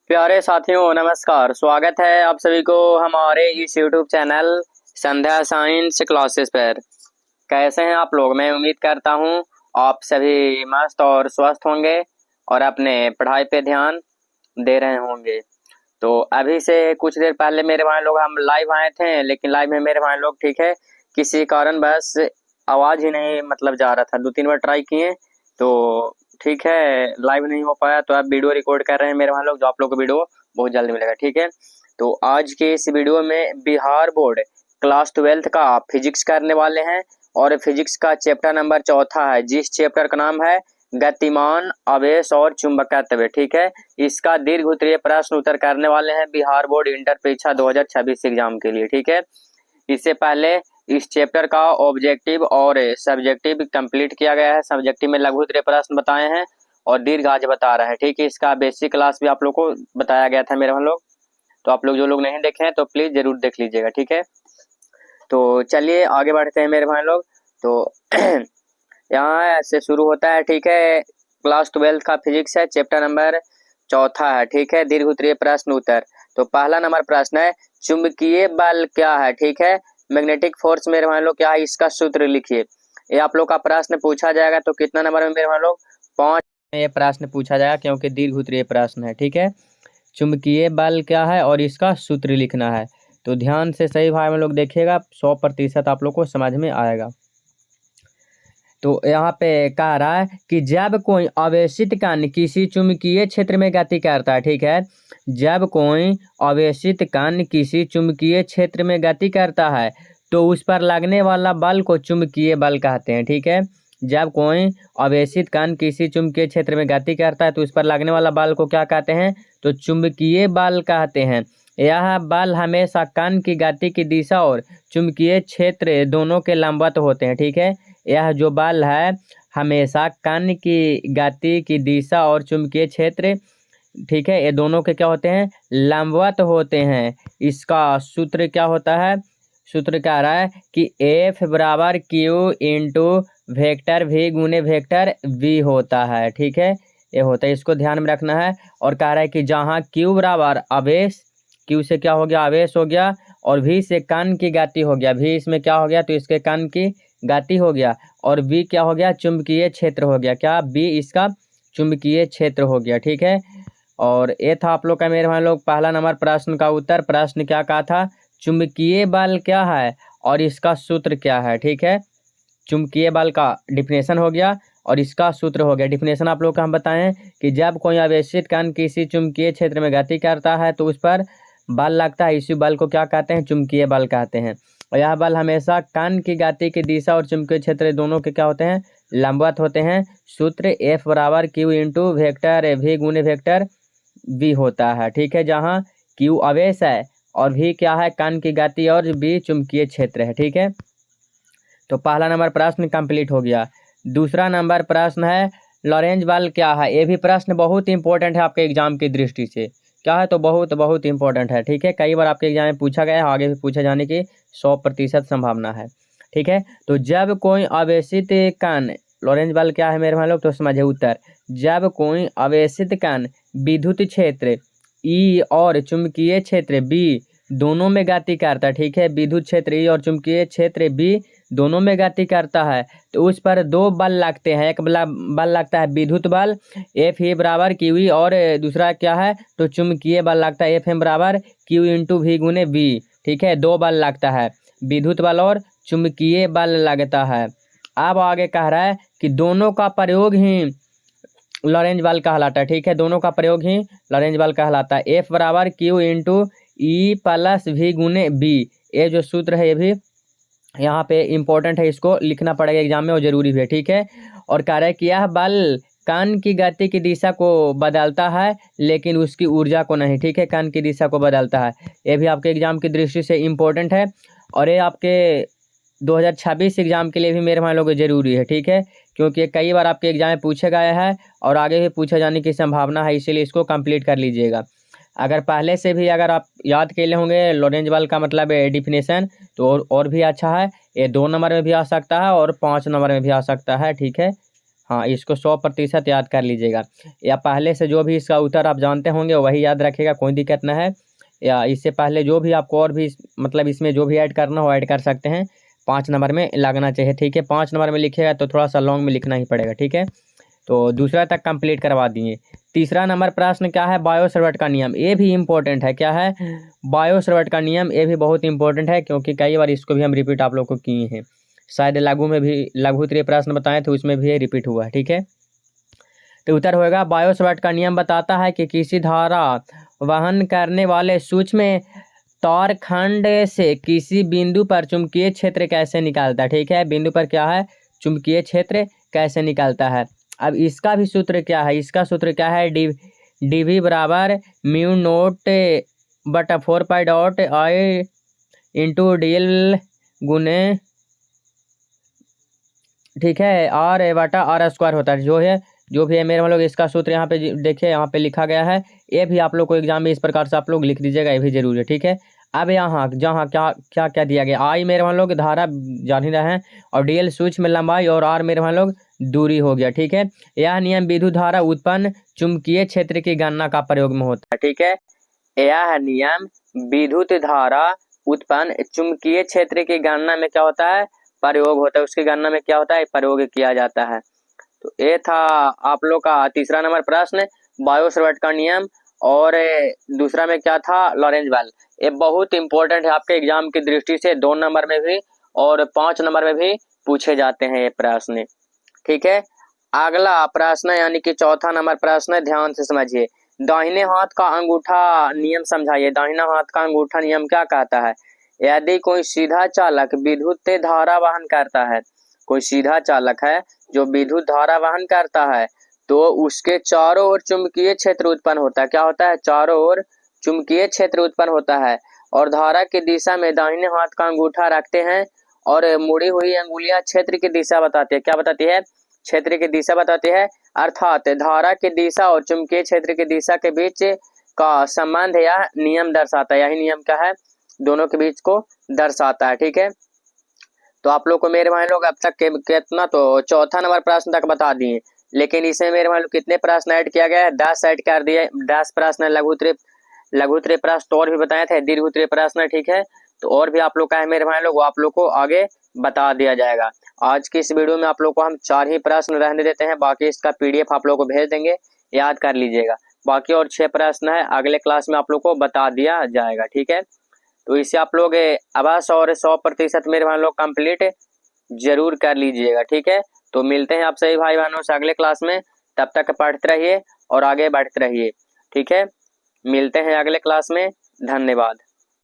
प्यारे साथियों नमस्कार। स्वागत है आप सभी को हमारे इस यूट्यूब चैनल संध्या साइंस क्लासेस पर। कैसे हैं आप लोग? मैं उम्मीद करता हूं आप सभी मस्त और स्वस्थ होंगे और अपने पढ़ाई पे ध्यान दे रहे होंगे। तो अभी से कुछ देर पहले मेरे भाई लोग हम लाइव आए थे, लेकिन लाइव में मेरे भाई लोग ठीक है किसी कारण बस आवाज़ ही नहीं जा रहा था। 2-3 बार ट्राई किए तो ठीक है लाइव नहीं हो पाया। तो आप वीडियो रिकॉर्ड कर रहे हैं मेरे भाई लोग, जो आप लोग को वीडियो बहुत जल्द मिलेगा। ठीक है, तो आज के इस वीडियो में बिहार बोर्ड क्लास 12th का फिजिक्स करने वाले हैं और फिजिक्स का चैप्टर नंबर 4 है, जिस चैप्टर का नाम है गतिमान आवेश और चुंबकत्व। ठीक है, इसका दीर्घ उत्तरीय प्रश्न उत्तर करने वाले हैं बिहार बोर्ड इंटर परीक्षा 2026 एग्जाम के लिए। ठीक है, इससे पहले इस चैप्टर का ऑब्जेक्टिव और सब्जेक्टिव कंप्लीट किया गया है। सब्जेक्टिव में लघु उत्तरीय प्रश्न बताए हैं और दीर्घ आज बता रहे हैं। ठीक है, इसका बेसिक क्लास भी आप लोग को बताया गया था मेरे भाई लोग, तो आप लोग जो लोग नहीं देखे हैं तो प्लीज जरूर देख लीजिएगा। ठीक है, तो चलिए आगे बढ़ते हैं मेरे भाई लोग। तो यहाँ ऐसे शुरू होता है। ठीक है, क्लास 12 का फिजिक्स है, चैप्टर नंबर 4 है। ठीक है, दीर्घ उत्तरीय प्रश्न उत्तर। तो पहला नंबर प्रश्न है चुंबकीय बल क्या है। ठीक है, मैग्नेटिक फोर्स मेरे भाई लोग क्या है, इसका सूत्र लिखिए। ये आप लोग का प्रश्न पूछा जाएगा। तो कितना नंबर में मेरे भाई लोग? 5 में ये प्रश्न पूछा जाएगा, क्योंकि दीर्घ उत्तरीय प्रश्न है। ठीक है, चुंबकीय बल क्या है और इसका सूत्र लिखना है। तो ध्यान से सही भाई में लोग देखिएगा, 100% आप लोग को समझ में आएगा। तो यहाँ पे कह रहा है कि जब कोई आवेशित कण किसी चुंबकीय क्षेत्र में गति करता है। ठीक है, जब कोई आवेशित कण किसी चुंबकीय क्षेत्र में गति करता है तो उस पर लगने वाला बल को चुंबकीय बल कहते हैं। ठीक है, जब कोई आवेशित कण किसी चुंबकीय क्षेत्र में गति करता है तो उस पर लगने वाला बल को क्या कहते हैं? तो चुंबकीय बल कहते हैं। यह बल हमेशा कण की गति की दिशा और चुंबकीय क्षेत्र दोनों के लंबवत होते हैं। ठीक है, यह जो बल है हमेशा कण की गति की दिशा और चुंबकीय क्षेत्र, ठीक है, ये दोनों के क्या होते हैं? लंबवत होते हैं। इसका सूत्र क्या होता है? सूत्र कह रहा है कि F बराबर Q इंटू वेक्टर V गुने वेक्टर V होता है। ठीक है, ये होता है, इसको ध्यान में रखना है। और कह रहा है कि जहाँ Q बराबर आवेश, Q से क्या हो गया? आवेश हो गया, और V से कण की गति हो गया। V इसमें क्या हो गया? तो इसके कण की गति हो गया। और V क्या हो गया? चुंबकीय क्षेत्र हो गया। क्या? B इसका चुंबकीय क्षेत्र हो गया। ठीक है, और ये था आप लोग का मेरे भाई लोग पहला नंबर प्रश्न का उत्तर। प्रश्न क्या कहा था? चुंबकीय बल क्या है और इसका सूत्र क्या है। ठीक है, चुंबकीय बल का डिफिनेशन हो गया और इसका सूत्र हो गया। डिफिनेशन आप लोग का हम बताएं कि जब कोई आवेशित कण किसी चुंबकीय क्षेत्र में गति करता है तो उस पर बल लगता है, इसी बल को क्या कहते हैं? चुंबकीय बल कहते हैं। और यह बल हमेशा कण की गति की दिशा और चुंबकीय क्षेत्र दोनों के क्या होते हैं? लंबवत होते हैं। सूत्र F बराबर Q इंटू वेक्टर V गुने वेक्टर V होता है। ठीक है, जहाँ Q आवेश है और V क्या है? कण की गति और V चुंबकीय क्षेत्र है। ठीक है, तो पहला नंबर प्रश्न कंप्लीट हो गया। दूसरा नंबर प्रश्न है लॉरेंज बल क्या है। ये भी प्रश्न बहुत इंपॉर्टेंट है आपके एग्जाम की दृष्टि से। क्या है? तो बहुत बहुत इंपॉर्टेंट है। ठीक है, कई बार आपके एग्जाम में पूछा गया है, आगे भी पूछे जाने की 100% संभावना है। ठीक है, तो जब कोई आवेशित कण, लॉरेंज बल क्या है मेरे भाई लोग? तो समझे उत्तर। जब कोई आवेशित कण विद्युत क्षेत्र E और चुंबकीय क्षेत्र B दोनों में गति करता है। ठीक है, विद्युत क्षेत्र E और चुंबकीय क्षेत्र B दोनों में गति करता है तो उस पर दो बल लगते हैं। एक बल लगता है विद्युत बल F E बराबर QE, और दूसरा क्या है? तो चुंबकीय बल लगता है FM बराबर Q इंटू V गुने V। ठीक है, दो बल लगता है, विद्युत बल और चुंबकीय बल लगता है। अब आगे कह रहा है कि दोनों का प्रयोग ही लॉरेंज बल कहलाता है। ठीक है, दोनों का प्रयोग ही लॉरेंज बल कहलाता है। F बराबर Q into E plus V गुने B। ये जो सूत्र है ये भी यहाँ पे इम्पोर्टेंट है, इसको लिखना पड़ेगा एग्जाम में और जरूरी भी है। ठीक है, और कह रहा है कि यह बल कण की गति की दिशा को बदलता है लेकिन उसकी ऊर्जा को नहीं। ठीक है, कण की दिशा को बदलता है। ये भी आपके एग्जाम की दृष्टि से इम्पोर्टेंट है और ये आपके 2026 एग्जाम के लिए भी मेरे भाई लोग जरूरी है। ठीक है, क्योंकि ये कई बार आपके एग्जाम में पूछे गए हैं और आगे भी पूछे जाने की संभावना है, इसीलिए इसको कंप्लीट कर लीजिएगा। अगर पहले से भी अगर आप याद के लिए होंगे लॉरेंज बल का मतलब डिफिनेशन, तो और भी अच्छा है। ये 2 नंबर में भी आ सकता है और 5 नंबर में भी आ सकता है। ठीक है, हाँ, इसको 100% याद कर लीजिएगा, या पहले से जो भी इसका उत्तर आप जानते होंगे वही याद रखिएगा, कोई दिक्कत ना है। या इससे पहले जो भी आपको और भी मतलब इसमें जो भी ऐड करना हो ऐड कर सकते हैं। 5 नंबर में लगना चाहिए, ठीक है। 5 नंबर में लिखिएगा तो थोड़ा सा लॉन्ग में लिखना ही पड़ेगा, ठीक है। तो दूसरा तक कंप्लीट करवा दिए। तीसरा नंबर प्रश्न क्या है, बायोसर्वट का नियम। ये भी इम्पोर्टेंट है, क्या है, बायोसर्वट का नियम। ये भी बहुत इंपॉर्टेंट है क्योंकि कई बार इसको भी हम रिपीट आप लोग को किए हैं। शायद लघु में भी लघु उत्तरीय प्रश्न बताए थे, उसमें भी ये रिपीट हुआ है, ठीक है। तो उत्तर होगा, बायोसर्वट का नियम बताता है कि किसी धारा वहन करने वाले सूक्ष्म तार खंड से किसी बिंदु पर चुंबकीय क्षेत्र कैसे निकलता है, ठीक है। बिंदु पर क्या है, चुंबकीय क्षेत्र कैसे निकलता है। अब इसका भी सूत्र क्या है, इसका सूत्र क्या है, डी बराबर म्यू नोट बटा 4 पाई इंटू डी एल गुने, ठीक है, आर बटा आर स्क्वायर होता है, जो भी है मेरे हम लोग। इसका सूत्र यहाँ पे देखिए, यहाँ पे लिखा गया है। ये भी आप लोग को एग्जाम में इस प्रकार से आप लोग लिख दीजिएगा, ये भी जरूरी है, ठीक है। अब यहाँ जहाँ क्या क्या क्या दिया गया, आई मेरे हम लोग धारा जान ही रहे हैं, और डीएल सूक्ष्म में लंबाई, और आर मेरे हम लोग दूरी हो गया, ठीक है। यह नियम विद्युत धारा उत्पन्न चुंबकीय क्षेत्र की गणना का प्रयोग में होता है, ठीक है। यह नियम विद्युत धारा उत्पन्न चुंबकीय क्षेत्र की गणना में क्या होता है, प्रयोग होता है। उसकी गणना में क्या होता है, प्रयोग किया जाता है। तो ये था आप लोग का तीसरा नंबर प्रश्न, बायोसर्वट का नियम। और दूसरा में क्या था, लॉरेंज बल। ये बहुत इंपॉर्टेंट है आपके एग्जाम की दृष्टि से, 2 नंबर में भी और 5 नंबर में भी पूछे जाते हैं ये प्रश्न, ठीक है। अगला प्रश्न यानी कि चौथा नंबर प्रश्न, ध्यान से समझिए। दाहिने हाथ का अंगूठा नियम समझाइए। दाहिना हाथ का अंगूठा नियम क्या कहता है, यदि कोई सीधा चालक विद्युत धारा वहन करता है, कोई सीधा चालक है जो विद्युत धारा वहन करता है, तो उसके चारों ओर चुंबकीय क्षेत्र उत्पन्न होता है। क्या होता है, चारों ओर चुंबकीय क्षेत्र उत्पन्न होता है। और धारा की दिशा में दाहिने हाथ का अंगूठा रखते हैं, और मुड़ी हुई अंगुलियां क्षेत्र की दिशा बताती है। क्या बताती है, क्षेत्र की दिशा बताती है। अर्थात धारा की दिशा और चुंबकीय क्षेत्र की दिशा के बीच का संबंध यह नियम दर्शाता है। यही नियम क्या है, दोनों के बीच को दर्शाता है, ठीक है। तो आप लोग को मेरे भाई लोग अब तक कितना, तो चौथा नंबर प्रश्न तक बता दिए, लेकिन इसमें मेरे भाई लोग कितने प्रश्न ऐड किया गया है, 10 ऐड कर दिए। 10 प्रश्न लघु उत्तरीय प्रश्न तो और भी बताए थे, दीर्घ उत्तरीय प्रश्न, ठीक है। तो और भी आप लोग का है मेरे भाई लोग, वो आप लोग को आगे बता दिया जाएगा। आज की इस वीडियो में आप लोग को हम 4 ही प्रश्न रहने देते हैं, बाकी इसका PDF आप लोग को भेज देंगे, याद कर लीजिएगा। बाकी और 6 प्रश्न है, अगले क्लास में आप लोग को बता दिया जाएगा, ठीक है। तो इससे आप लोग अवश्य और 100% मेरे भाई लोग कंप्लीट जरूर कर लीजिएगा, ठीक है। तो मिलते हैं आप सभी भाई बहनों से अगले क्लास में, तब तक पढ़ते रहिए और आगे बढ़ते रहिए, ठीक है। मिलते हैं अगले क्लास में, धन्यवाद।